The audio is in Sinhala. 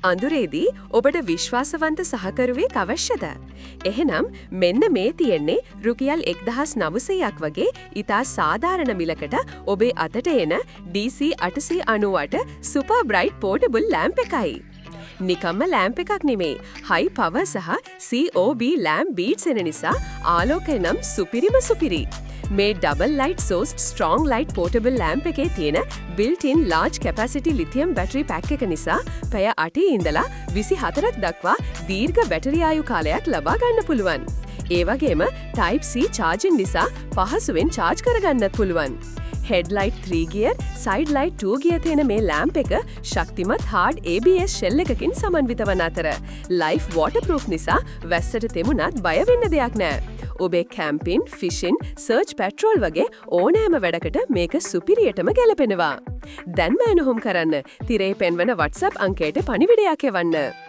අඳුරේදී ඔබට විශ්වාසවන්ත සහකරුවෙක් අවශ්‍යද? එහෙනම් මෙන්න මේ තියෙන්නේ රුපියල් 1900ක් වගේ ඉතා සාධාරණ මිලකට ඔබේ අතට එන DC 898 Super Bright Portable Lamp එකයි. නිකම්ම ලෑම්ප් එකක් නෙමෙයි. high power සහ COB lamp beads එන නිසා ආලෝකය නම් සුපිරිම සුපිරි. මේ double light sourced strong light portable lamp එකේ තියෙන built-in large capacity lithium battery pack එක නිසා පැය 8 ඉඳලා 24ක් දක්වා දීර්ඝ බැටරි ආයු කාලයක් ලබා ගන්න පුළුවන්. ඒ වගේම Type C charging නිසා පහසුවෙන් charge කරගන්නත් පුළුවන්. headlight 3 gear, side light 2 gear තියෙන මේ lamp එක ශක්තිමත් hard ABS shell එකකින් සමන්විත වන අතර life waterproof නිසා වැස්සට තෙමුණත් බය වෙන්න දෙයක් නෑ. ඔබේ camping, fishing, search patrol වගේ ඕනෑම වැඩකට මේක සුපිරියටම ගැලපෙනවා. දැන්ම එනහුම් කරන්න. තිරේ පෙන්වන WhatsApp අංකයට පණිවිඩයක් එවන්න.